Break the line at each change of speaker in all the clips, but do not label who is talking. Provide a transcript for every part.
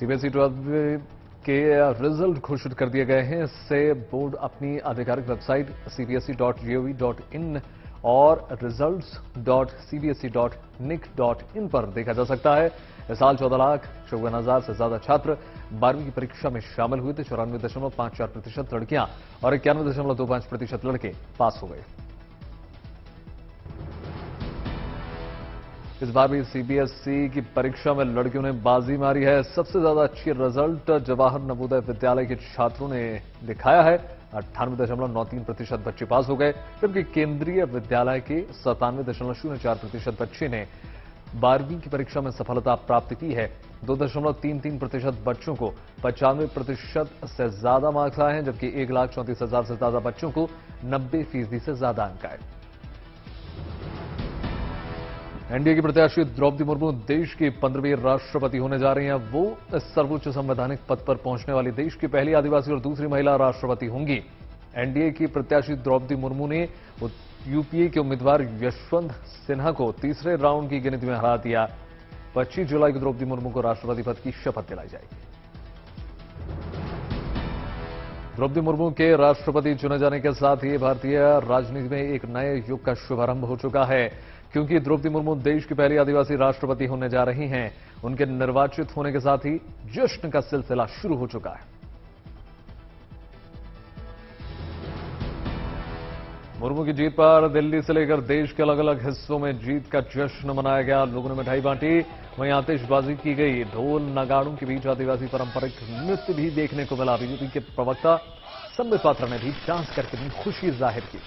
CBSE 12 के result घोषित कर दिए गए हैं। इससे बोर्ड अपनी आधिकारिक वेबसाइट cbse.gov.in और results.cbse.nic.in पर देखा जा सकता है। इस साल 14,54,000 से ज्यादा छात्र 12वीं की परीक्षा में शामिल हुए थे। 94.54% लड़कियां और 91.25% लड़के पास हो गए। इस बार भी सीबीएसई की परीक्षा में लड़कियों ने बाजी मारी है। सबसे ज्यादा अच्छी रिजल्ट जवाहर नवोदय विद्यालय के छात्रों ने दिखाया है। 98.93% बच्चे पास हो गए, जबकि केंद्रीय विद्यालय के 97.04% बच्चे ने 12वीं की परीक्षा में सफलता प्राप्त की है। 2.33% बच्चों को 95% से ज्यादा मार्क्स आए हैं, जबकि 1,34,000 से ज्यादा बच्चों को 90% से ज्यादा अंक आए। एनडीए की प्रत्याशी द्रौपदी मुर्मू देश की 15वीं राष्ट्रपति होने जा रही हैं। वो इस सर्वोच्च संवैधानिक पद पर पहुंचने वाली देश की पहली आदिवासी और दूसरी महिला राष्ट्रपति होंगी। एनडीए की प्रत्याशी द्रौपदी मुर्मू ने यूपीए के उम्मीदवार यशवंत सिन्हा को तीसरे राउंड की गिनती में हरा दिया। 25 जुलाई को द्रौपदी मुर्मू को राष्ट्रपति पद की शपथ दिलाई जाएगी। द्रौपदी मुर्मू के राष्ट्रपति चुने जाने के साथ ही भारतीय राजनीति में एक नए युग का शुभारंभ हो चुका है, क्योंकि द्रौपदी मुर्मू देश की पहली आदिवासी राष्ट्रपति होने जा रही हैं। उनके निर्वाचित होने के साथ ही जश्न का सिलसिला शुरू हो चुका है। मुर्मू की जीत पर दिल्ली से लेकर देश के अलग अलग हिस्सों में जीत का जश्न मनाया गया। लोगों ने मिठाई बांटी, वहीं आतिशबाजी की गई। ढोल नगाड़ों के बीच आदिवासी पारंपरिक नृत्य भी देखने को मिला। बीजेपी के प्रवक्ता संबित पात्रा ने भी डांस करके अपनी खुशी जाहिर की।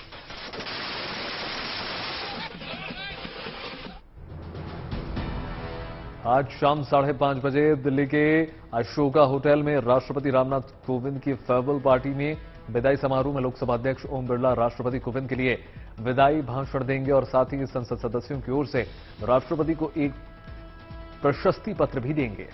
आज शाम 5:30 बजे दिल्ली के अशोका होटल में राष्ट्रपति रामनाथ कोविंद की फेयरवेल पार्टी में विदाई समारोह में लोकसभा अध्यक्ष ओम बिरला राष्ट्रपति कोविंद के लिए विदाई भाषण देंगे और साथ ही संसद सदस्यों की ओर से राष्ट्रपति को एक प्रशस्ति पत्र भी देंगे।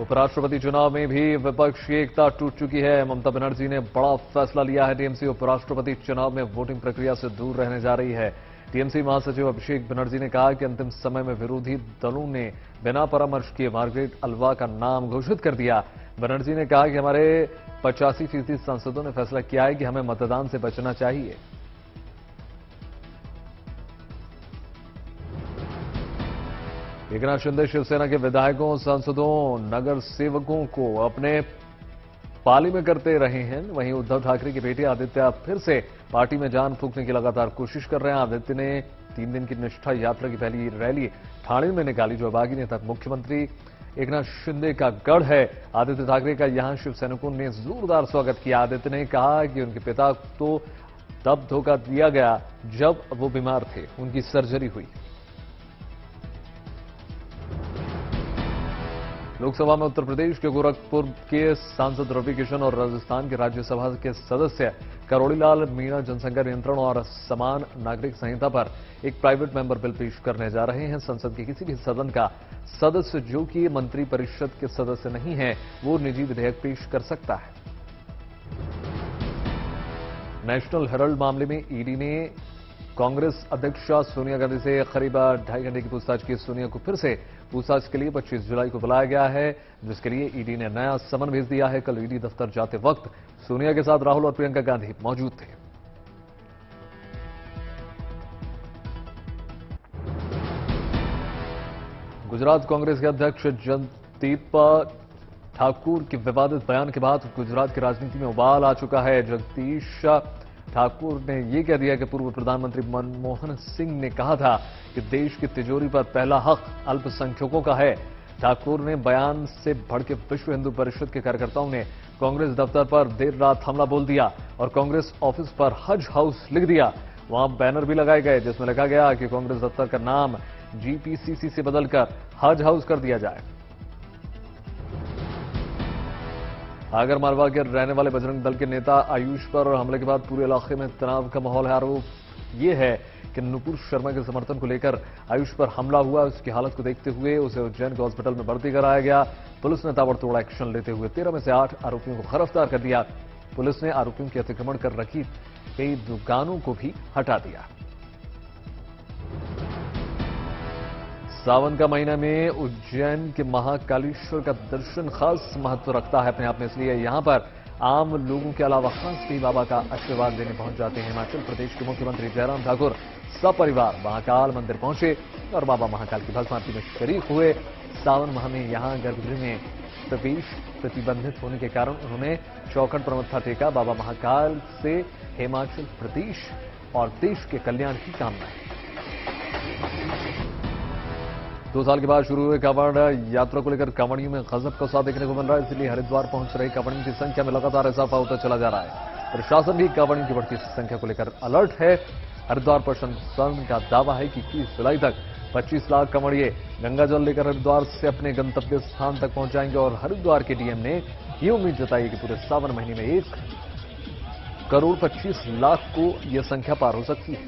उपराष्ट्रपति चुनाव में भी विपक्ष की एकता टूट चुकी है। ममता बनर्जी ने बड़ा फैसला लिया है। टीएमसी उपराष्ट्रपति चुनाव में वोटिंग प्रक्रिया से दूर रहने जा रही है। टीएमसी महासचिव अभिषेक बनर्जी ने कहा कि अंतिम समय में विरोधी दलों ने बिना परामर्श किए मार्गरेट अल्वा का नाम घोषित कर दिया। बनर्जी ने कहा कि हमारे 85% सांसदों ने फैसला किया है कि हमें मतदान से बचना चाहिए। एकनाथ शिंदे शिवसेना के विधायकों, सांसदों, नगर सेवकों को अपने पाली में करते रहे हैं। वहीं उद्धव ठाकरे की बेटे आदित्य फिर से पार्टी में जान फूंकने की लगातार कोशिश कर रहे हैं। आदित्य ने 3 दिन की निष्ठा यात्रा की पहली रैली ठाणे में निकाली, जो बागी नेता मुख्यमंत्री एकनाथ शिंदे का गढ़ है। आदित्य ठाकरे का यहां शिवसैनिकों ने जोरदार स्वागत किया। आदित्य ने कहा कि उनके पिता को तब धोखा दिया गया जब वो बीमार थे, उनकी सर्जरी हुई। लोकसभा में उत्तर प्रदेश के गोरखपुर के सांसद रवि किशन और राजस्थान के राज्यसभा के सदस्य करोड़ीलाल मीणा जनसंख्या नियंत्रण और समान नागरिक संहिता पर एक प्राइवेट मेंबर बिल पेश करने जा रहे हैं। संसद के किसी भी सदन का सदस्य जो कि मंत्रिपरिषद के सदस्य नहीं है, वो निजी विधेयक पेश कर सकता है। नेशनल हेराल्ड मामले में ईडी ने कांग्रेस अध्यक्षा सोनिया गांधी से करीब 2.5 घंटे की पूछताछ की। सोनिया को फिर से पूछताछ के लिए 25 जुलाई को बुलाया गया है, जिसके लिए ईडी ने नया समन भेज दिया है। कल ईडी दफ्तर जाते वक्त सोनिया के साथ राहुल और प्रियंका गांधी मौजूद थे। गुजरात कांग्रेस के अध्यक्ष जगदीप ठाकुर के विवादित बयान के बाद गुजरात की राजनीति में उबाल आ चुका है। जगदीश ठाकुर ने यह कह दिया कि पूर्व प्रधानमंत्री मनमोहन सिंह ने कहा था कि देश की तिजोरी पर पहला हक अल्पसंख्यकों का है। ठाकुर ने बयान से भड़के विश्व हिंदू परिषद के कार्यकर्ताओं ने कांग्रेस दफ्तर पर देर रात हमला बोल दिया और कांग्रेस ऑफिस पर हज हाउस लिख दिया। वहां बैनर भी लगाए गए जिसमें लिखा गया कि कांग्रेस दफ्तर का नाम जीपीसीसी से बदलकर हज हाउस कर दिया जाए। आगर मालवा के रहने वाले बजरंग दल के नेता आयुष पर हमले के बाद पूरे इलाके में तनाव का माहौल है। आरोप यह है कि नुपुर शर्मा के समर्थन को लेकर आयुष पर हमला हुआ। उसकी हालत को देखते हुए उसे उज्जैन के हॉस्पिटल में भर्ती कराया गया। पुलिस ने ताबड़तोड़ एक्शन लेते हुए 13 में से 8 आरोपियों को गिरफ्तार कर दिया। पुलिस ने आरोपियों की अतिक्रमण कर रखी कई दुकानों को भी हटा दिया। सावन का महीना में उज्जैन के महाकालेश्वर का दर्शन खास महत्व रखता है अपने आप में, इसलिए यहां पर आम लोगों के अलावा खास भी बाबा का आशीर्वाद लेने पहुंच जाते हैं। हिमाचल प्रदेश के मुख्यमंत्री जयराम ठाकुर सपरिवार महाकाल मंदिर पहुंचे और बाबा महाकाल की भस्म आरती में शरीक हुए। सावन माह में यहां गर्भगृह में प्रवेश प्रतिबंधित होने के कारण उन्होंने चौखट पर मत्था टेका। बाबा महाकाल से हिमाचल प्रदेश और देश के कल्याण की कामना है। 2 साल के बाद शुरू हुए कांवड़ यात्रा को लेकर कांवड़ियों में गजब का उत्साह देखने को मिल रहा है, इसलिए हरिद्वार पहुंच रहे कांवड़ियों की संख्या में लगातार इजाफा होता चला जा रहा है। प्रशासन भी कांवड़ियों की बढ़ती संख्या को लेकर अलर्ट है। हरिद्वार प्रशासन का दावा है कि 30 जुलाई तक 25 लाख कांवड़िए गंगा जल लेकर हरिद्वार से अपने गंतव्य स्थान तक पहुंच जाएंगे और हरिद्वार के डीएम ने ये उम्मीद जताई कि पूरे सावन महीने में 1,25,00,000 को यह संख्या पार हो सकती है।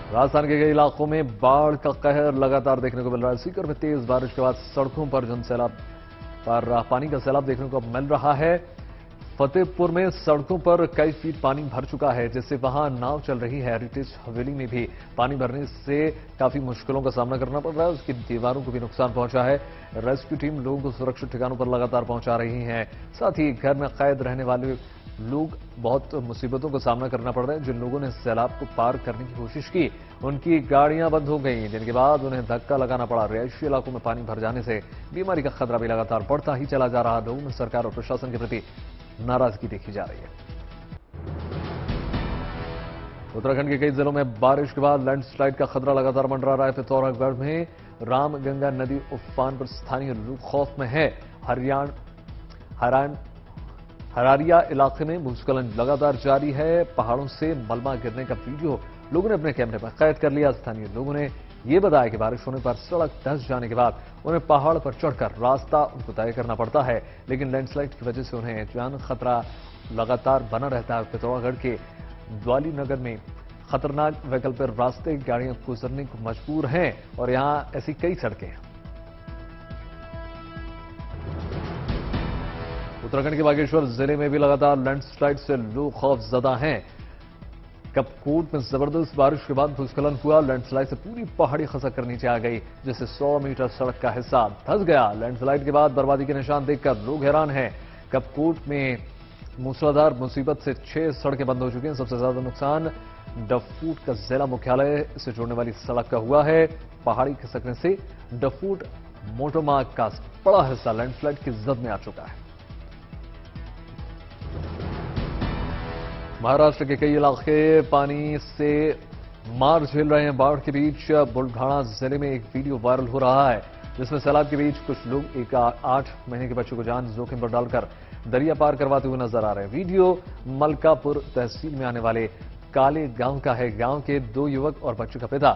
राजस्थान के कई इलाकों में बाढ़ का कहर लगातार देखने को मिल रहा है। सीकर में तेज बारिश के बाद सड़कों पर जनसैलाब पर पानी का सैलाब देखने को मिल रहा है। फतेहपुर में सड़कों पर कई फीट पानी भर चुका है, जिससे वहां नाव चल रही है। हेरिटेज हवेली में भी पानी भरने से काफी मुश्किलों का सामना करना पड़ रहा है, उसकी दीवारों को भी नुकसान पहुंचा है। रेस्क्यू टीम लोगों को सुरक्षित ठिकानों पर लगातार पहुंचा रही है। साथ ही घर में कैद रहने वाले लोग बहुत मुसीबतों का सामना करना पड़ रहा है। जिन लोगों ने सैलाब को पार करने की कोशिश की, उनकी गाड़ियां बंद हो गई, जिनके बाद उन्हें धक्का लगाना पड़ा। रिहायशी इलाकों में पानी भर जाने से बीमारी का खतरा भी लगातार बढ़ता ही चला जा रहा है। लोगों में सरकार और प्रशासन के प्रति नाराजगी देखी जा रही है। उत्तराखंड के कई जिलों में बारिश के बाद लैंडस्लाइड का खतरा लगातार मंडरा रहा है। पिथौरागढ़ में रामगंगा नदी उफान पर स्थानीय लोग खौफ में है। हरारिया इलाके में भूस्खलन लगातार जारी है। पहाड़ों से मलबा गिरने का वीडियो लोगों ने अपने कैमरे पर कैद कर लिया। स्थानीय लोगों ने यह बताया कि बारिश होने पर सड़क धंस जाने के बाद उन्हें पहाड़ पर चढ़कर रास्ता उनको तय करना पड़ता है, लेकिन लैंडस्लाइड की वजह से उन्हें जान खतरा लगातार बना रहता है। पिथौरागढ़ के द्वाली नगर में खतरनाक वैकल्पिक रास्ते गाड़ियां गुजरने को मजबूर हैं और यहां ऐसी कई सड़कें हैं। उत्तराखंड के बागेश्वर जिले में भी लगातार लैंडस्लाइड से लोग खौफजदा हैं। कपकोट में जबरदस्त बारिश के बाद भूस्खलन हुआ। लैंडस्लाइड से पूरी पहाड़ी खसक कर नीचे आ गई, जिससे 100 मीटर सड़क का हिस्सा धंस गया। लैंडस्लाइड के बाद बर्बादी के निशान देखकर लोग हैरान हैं। कपकोट में मूसलाधार मुसीबत से 6 सड़कें बंद हो चुकी हैं। सबसे ज्यादा नुकसान डफूट का जिला मुख्यालय से जोड़ने वाली सड़क का हुआ है। पहाड़ी खिसकने से डफूट मोटरमार्ग का बड़ा हिस्सा लैंडस्लाइड की जद में आ चुका है। महाराष्ट्र के कई इलाके पानी से मार झेल रहे हैं। बाढ़ के बीच बुलढाणा जिले में एक वीडियो वायरल हो रहा है, जिसमें सैलाब के बीच कुछ लोग एक 8 महीने के बच्चे को जान जोखिम पर डालकर दरिया पार करवाते हुए नजर आ रहे हैं। वीडियो मलकापुर तहसील में आने वाले काले गांव का है। गांव के 2 युवक और बच्चे का पिता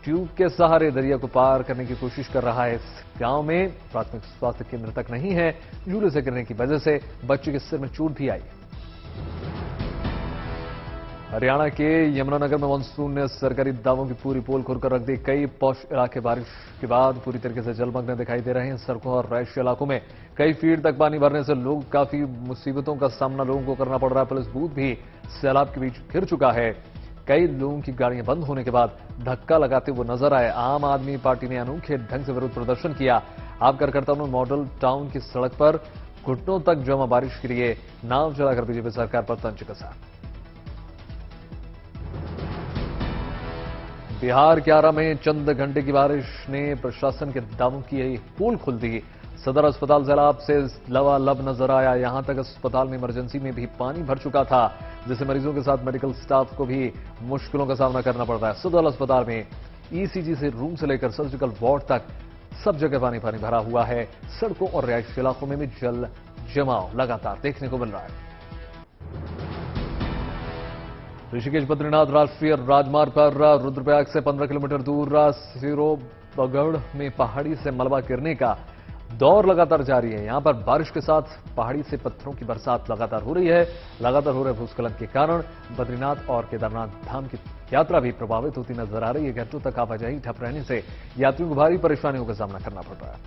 ट्यूब के सहारे दरिया को पार करने की कोशिश कर रहा है। इस गांव में प्राथमिक स्वास्थ्य केंद्र तक नहीं है। झूले से गिरने की वजह से बच्चे के सिर में चोट भी आई। हरियाणा के यमुनानगर में मानसून ने सरकारी दावों की पूरी पोल खोलकर रख दी। कई पौष इलाके बारिश के बाद पूरी तरीके से जलमग्न दिखाई दे रहे हैं। सड़कों और रहायशी इलाकों में कई फीट तक पानी भरने से लोग काफी मुसीबतों का सामना लोगों को करना पड़ रहा है। पुलिस बूथ भी सैलाब के बीच घिर चुका है। कई लोगों की गाड़ियां बंद होने के बाद धक्का लगाते हुए नजर आए। आम आदमी पार्टी ने अनोखे ढंग से विरोध प्रदर्शन किया। आप कार्यकर्ताओं ने मॉडल टाउन की सड़क पर घुटनों तक जमा बारिश के लिए नाव चलाकर बीजेपी सरकार पर तंज कसा। बिहार के आरा में चंद घंटे की बारिश ने प्रशासन के दावों की पोल खोल दी। सदर अस्पताल सैलाब से लबालब नजर आया। यहां तक अस्पताल में इमरजेंसी में भी पानी भर चुका था, जिससे मरीजों के साथ मेडिकल स्टाफ को भी मुश्किलों का सामना करना पड़ रहा है। सदर अस्पताल में ईसीजी से रूम से लेकर सर्जिकल वार्ड तक सब जगह पानी पानी भरा हुआ है। सड़कों और रिहायशी इलाकों में भी जल जमाव लगातार देखने को मिल रहा है। ऋषिकेश बद्रीनाथ राष्ट्रीय राजमार्ग पर रुद्रप्रयाग से 15 किलोमीटर दूर सिरोबगढ़ में पहाड़ी से मलबा गिरने का दौर लगातार जारी है। यहां पर बारिश के साथ पहाड़ी से पत्थरों की बरसात लगातार हो रही है। लगातार हो रहे भूस्खलन के कारण बद्रीनाथ और केदारनाथ धाम की यात्रा भी प्रभावित होती नजर आ रही है। घंटों तक आवाजाही ठप रहने से यात्रियों को भारी परेशानियों का सामना करना पड़ रहा है।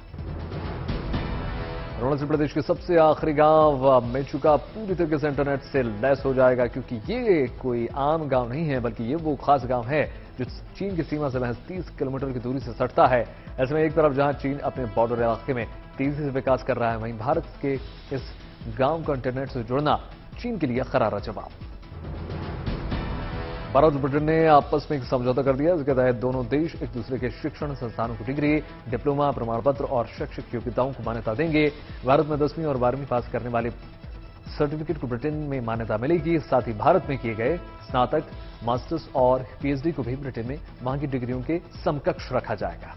अरुणाचल प्रदेश के सबसे आखिरी गांव मेचुका पूरी तरीके से इंटरनेट से लैस हो जाएगा, क्योंकि ये कोई आम गांव नहीं है, बल्कि ये वो खास गांव है जो चीन की सीमा से महज 30 किलोमीटर की दूरी से सटता है। ऐसे में एक तरफ जहां चीन अपने बॉर्डर इलाके में तेजी से विकास कर रहा है, वहीं भारत के इस गांव का इंटरनेट से जुड़ना चीन के लिए करारा जवाब। भारत और ब्रिटेन ने आपस में एक समझौता कर दिया, इसके तहत दोनों देश एक दूसरे के शिक्षण संस्थानों को डिग्री, डिप्लोमा, प्रमाण पत्र और शैक्षिक योग्यताओं को मान्यता देंगे। भारत में 10वीं और 12वीं पास करने वाले सर्टिफिकेट को ब्रिटेन में मान्यता मिलेगी। साथ ही भारत में किए गए स्नातक, मास्टर्स और पीएचडी को भी ब्रिटेन में वहां की डिग्रियों के समकक्ष रखा जाएगा।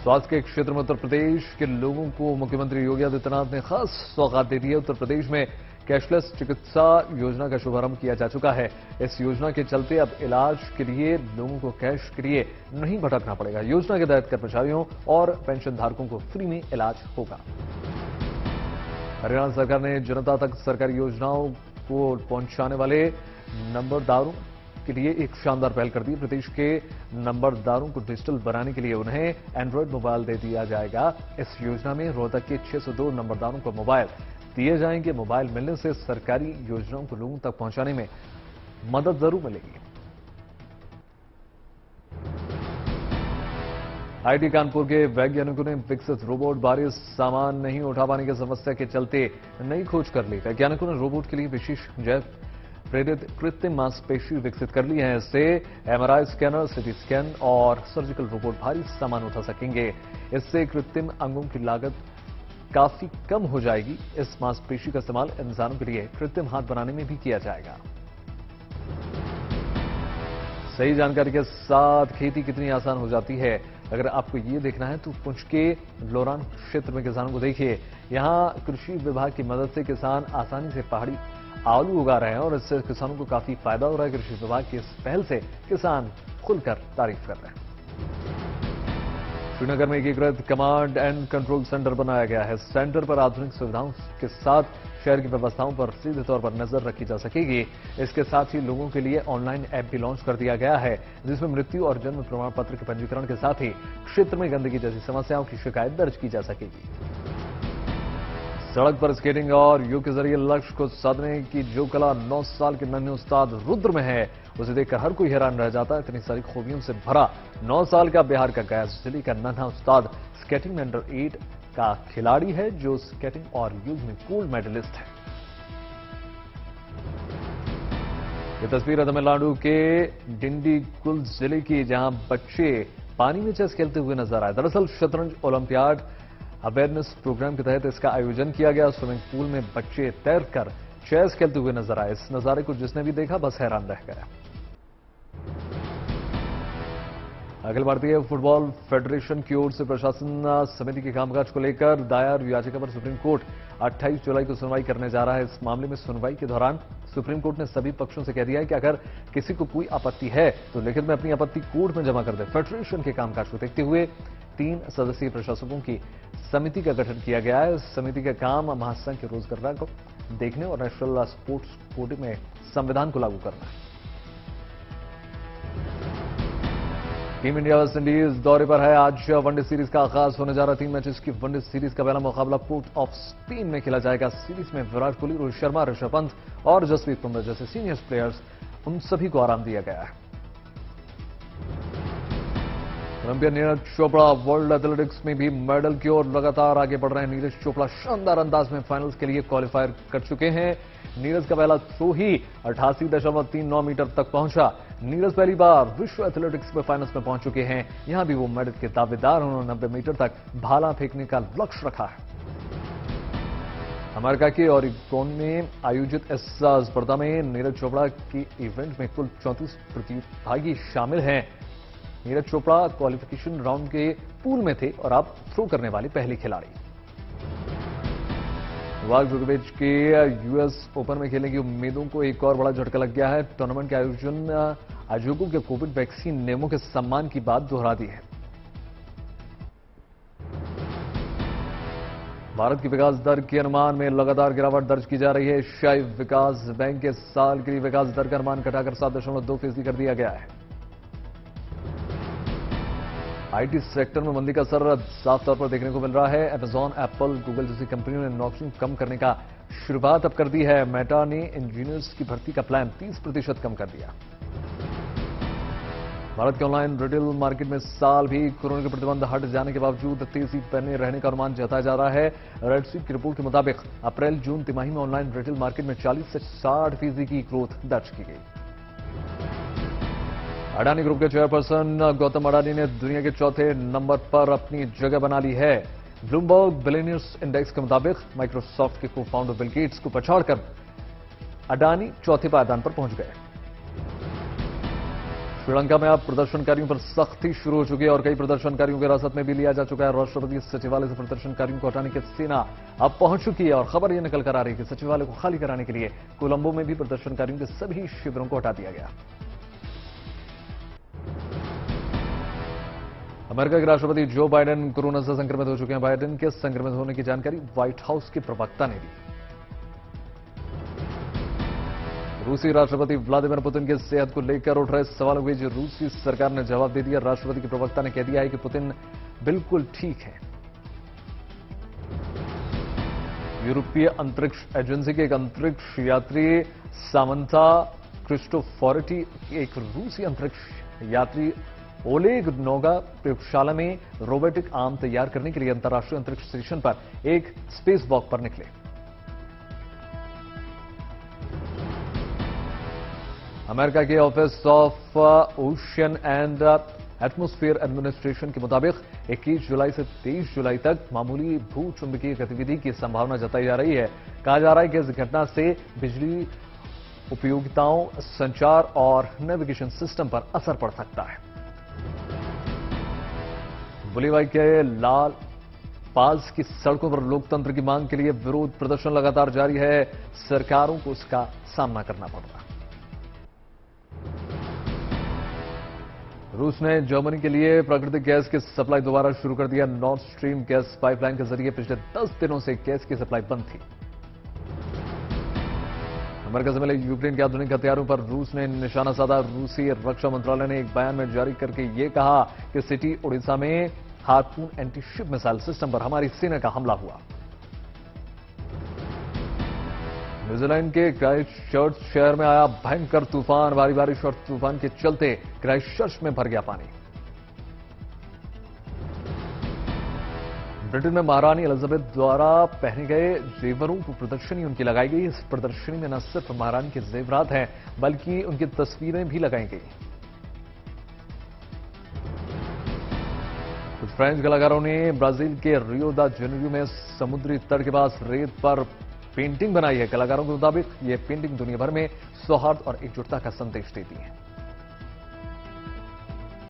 स्वास्थ्य के क्षेत्र में उत्तर प्रदेश के लोगों को मुख्यमंत्री योगी आदित्यनाथ ने खास सौगात दे दी है। उत्तर प्रदेश में कैशलेस चिकित्सा योजना का शुभारंभ किया जा चुका है। इस योजना के चलते अब इलाज के लिए लोगों को कैश के लिए नहीं भटकना पड़ेगा। योजना के तहत कर्मचारियों और पेंशन धारकों को फ्री में इलाज होगा। हरियाणा सरकार ने जनता तक सरकारी योजनाओं को पहुंचाने वाले नंबरदारों के लिए एक शानदार पहल कर दी। प्रदेश के नंबरदारों को डिजिटल बनाने के लिए उन्हें एंड्रॉयड मोबाइल दे दिया जाएगा। इस योजना में रोहतक के 602 नंबरदारों को मोबाइल दिए जाएंगे। मोबाइल मिलने से सरकारी योजनाओं को लोगों तक पहुंचाने में मदद जरूर मिलेगी। आईआईटी कानपुर के वैज्ञानिकों ने विकसित रोबोट भारी सामान नहीं उठा पाने की समस्या के चलते नई खोज कर ली। वैज्ञानिकों ने रोबोट के लिए विशेष जैव प्रेरित कृत्रिम मांसपेशी विकसित कर ली है। इससे एमआरआई स्कैनर, सीटी स्कैन और सर्जिकल रोबोट भारी सामान उठा सकेंगे। इससे कृत्रिम अंगों की लागत काफी कम हो जाएगी। इस मांसपेशी का इस्तेमाल इंसानों के लिए कृत्रिम हाथ बनाने में भी किया जाएगा। सही जानकारी के साथ खेती कितनी आसान हो जाती है, अगर आपको ये देखना है तो पुंछ के लोरान क्षेत्र में किसानों को देखिए। यहां कृषि विभाग की मदद से किसान आसानी से पहाड़ी आलू उगा रहे हैं और इससे किसानों को काफी फायदा हो रहा है। कृषि विभाग की इस पहल से किसान खुलकर तारीफ कर रहे हैं। श्रीनगर में एकीकृत कमांड एंड कंट्रोल सेंटर बनाया गया है। सेंटर पर आधुनिक सुविधाओं के साथ शहर की व्यवस्थाओं पर सीधे तौर पर नजर रखी जा सकेगी। इसके साथ ही लोगों के लिए ऑनलाइन ऐप भी लॉन्च कर दिया गया है, जिसमें मृत्यु और जन्म प्रमाण पत्र के पंजीकरण के साथ ही क्षेत्र में गंदगी जैसी समस्याओं की शिकायत दर्ज की जा सकेगी। सड़क पर स्केटिंग और योग के जरिए लक्ष्य को साधने की जो कला 9 साल के नन्हे उस्ताद रुद्र में है, उसे देखकर हर कोई हैरान रह जाता है। इतनी सारी खूबियों से भरा 9 साल का बिहार का गैस जिले का नन्हा उस्ताद स्केटिंग में अंडर 8 का खिलाड़ी है, जो स्केटिंग और योग में गोल्ड मेडलिस्ट है। ये तस्वीर है तमिलनाडु के डिंडीगुल जिले की, जहां बच्चे पानी में चेस खेलते हुए नजर आए। दरअसल शतरंज ओलंपियाड अवेयरनेस प्रोग्राम के तहत इसका आयोजन किया गया। स्विमिंग पूल में बच्चे तैरकर चेस खेलते हुए नजर आए। इस नजारे को जिसने भी देखा बस हैरान रह गया। अखिल भारतीय फुटबॉल फेडरेशन की ओर से प्रशासन समिति के कामकाज को लेकर दायर याचिका पर सुप्रीम कोर्ट 28 जुलाई को सुनवाई करने जा रहा है। इस मामले में सुनवाई के दौरान सुप्रीम कोर्ट ने सभी पक्षों से कह दिया है कि अगर किसी को कोई आपत्ति है तो लिखित में अपनी आपत्ति कोर्ट में जमा कर दे। फेडरेशन के कामकाज को देखते हुए 3 सदस्यीय प्रशासकों की समिति का गठन किया गया है। समिति का काम महासंघ की रोजगार को देखने और नेशनल स्पोर्ट्स कोड में संविधान को लागू करना है। टीम इंडिया वेस्ट इंडीज दौरे पर है। आज वनडे सीरीज का आगाज होने जा रहा है। 3 मैचेस की वनडे सीरीज का पहला मुकाबला पोर्ट ऑफ स्पेन में खेला जाएगा। सीरीज में विराट कोहली, रोहित शर्मा, ऋषभ पंत और जसप्रीत बुमराह जैसे सीनियर प्लेयर्स, उन सभी को आराम दिया गया है। Olympian Neeraj Chopra world athletics में भी मेडल की ओर लगातार आगे बढ़ रहे हैं। नीरज चोपड़ा शानदार अंदाज में फाइनल्स के लिए क्वालिफाई कर चुके हैं। नीरज का पहला थ्रो ही 88.39 मीटर तक पहुंचा। नीरज पहली बार विश्व एथलेटिक्स में फाइनल्स में पहुंच चुके हैं। यहां भी वो मेडल के दावेदार। उन्होंने 90 मीटर तक भाला फेंकने का लक्ष्य रखा है। अमेरिका के ओरेगोन में आयोजित इस स्पर्धा में नीरज चोपड़ा की इवेंट में कुल 34 प्रतिभागी शामिल हैं। नीरज चोपड़ा क्वालिफिकेशन राउंड के पूल में थे और अब थ्रो करने वाले पहले खिलाड़ी। नोवाक जोकोविच के यूएस ओपन में खेलने की उम्मीदों को एक और बड़ा झटका लग गया है। टूर्नामेंट के आयोजकों के कोविड वैक्सीन नियमों के सम्मान की बात दोहरा दी है। भारत की विकास दर के अनुमान में लगातार गिरावट दर्ज की जा रही है। एशियाई विकास बैंक के साल की विकास दर का अनुमान घटाकर 7.2% कर दिया गया है। आईटी सेक्टर में मंदी का असर साफ तौर पर देखने को मिल रहा है। अमेजॉन, एप्पल, गूगल जैसी कंपनियों ने नौकरियां कम करने का शुरुआत अब कर दी है। मेटा ने इंजीनियर्स की भर्ती का प्लान 30% कम कर दिया। भारत के ऑनलाइन रिटेल मार्केट में साल भी कोरोना के प्रतिबंध हट जाने के बावजूद तेजी बने रहने का अनुमान जताया जा रहा है। रेडसी की रिपोर्ट के मुताबिक अप्रैल-जून तिमाही में ऑनलाइन रिटेल मार्केट में 40 से 60% की ग्रोथ दर्ज की गई। अडानी ग्रुप के चेयरपर्सन गौतम अडानी ने दुनिया के चौथे नंबर पर अपनी जगह बना ली है। ब्लूमबर्ग बिलियनियर्स इंडेक्स के मुताबिक माइक्रोसॉफ्ट के को फाउंडर बिल गेट्स को पछाड़कर अडानी चौथे पायदान पर पहुंच गए। श्रीलंका में अब प्रदर्शनकारियों पर सख्ती शुरू हो चुकी है और कई प्रदर्शनकारियों को हिरासत में भी लिया जा चुका है। राष्ट्रपति सचिवालय से प्रदर्शनकारियों को हटाने की सेना अब पहुंच चुकी है और खबर यह निकल कर आ रही है कि सचिवालय को खाली कराने के लिए कोलंबो में भी प्रदर्शनकारियों के सभी शिविरों को हटा दिया गया। अमेरिका के राष्ट्रपति जो बाइडेन कोरोना से संक्रमित हो चुके हैं। बाइडेन के संक्रमित होने की जानकारी व्हाइट हाउस के प्रवक्ता ने दी। रूसी राष्ट्रपति व्लादिमीर पुतिन की सेहत को लेकर उठ रहे सवालों को जो रूसी सरकार ने जवाब दे दिया। राष्ट्रपति के प्रवक्ता ने कह दिया है कि पुतिन बिल्कुल ठीक है। यूरोपीय अंतरिक्ष एजेंसी के एक अंतरिक्ष यात्री सामंथा क्रिस्टोफोरिटी एक रूसी अंतरिक्ष यात्री ओलेग नोगा प्रयोगशाला में रोबोटिक आर्म तैयार करने के लिए अंतर्राष्ट्रीय अंतरिक्ष स्टेशन पर एक स्पेस वॉक पर निकले। अमेरिका के office of ocean and atmosphere administration के मुताबिक 21 जुलाई से 23 जुलाई तक मामूली भूचुंबकीय गतिविधि की संभावना जताई जा रही है। कहा जा रहा है कि इस घटना से बिजली उपयोगिताओं, संचार और नेविगेशन सिस्टम पर असर पड़ सकता है। बोलीविया के लाल पास की सड़कों पर लोकतंत्र की मांग के लिए विरोध प्रदर्शन लगातार जारी है। सरकारों को इसका सामना करना पड़ रहा है। रूस ने जर्मनी के लिए प्राकृतिक गैस की सप्लाई दोबारा शुरू कर दिया। नॉर्थ स्ट्रीम गैस पाइपलाइन के जरिए पिछले 10 दिनों से गैस की सप्लाई बंद थी। अमेरिका से मिले यूक्रेन के आधुनिक हथियारों पर रूस ने निशाना साधा। रूसी रक्षा मंत्रालय ने एक बयान में जारी करके यह कहा कि सिटी ओडिशा में harpoon anti ship missile system पर हमारी सेना का हमला हुआ। न्यूजीलैंड के क्राइस्टचर्च शहर में आया भयंकर तूफान। भारी बारिश और तूफान के चलते क्राइस्टचर्च में भर गया पानी। ब्रिटेन में महारानी एलिजाबेथ द्वारा पहने गए जेवरों की प्रदर्शनी उनकी लगाई गई। इस प्रदर्शनी में न सिर्फ महारानी के जेवरात हैं बल्कि उनकी तस्वीरें भी लगाई गई। कुछ फ्रेंच कलाकारों ने ब्राजील के रियो दा जेनेरियो में समुद्री तट के पास रेत पर पेंटिंग बनाई है। कलाकारों के मुताबिक यह पेंटिंग दुनिया भर में सौहार्द और एकजुटता का संदेश देती है।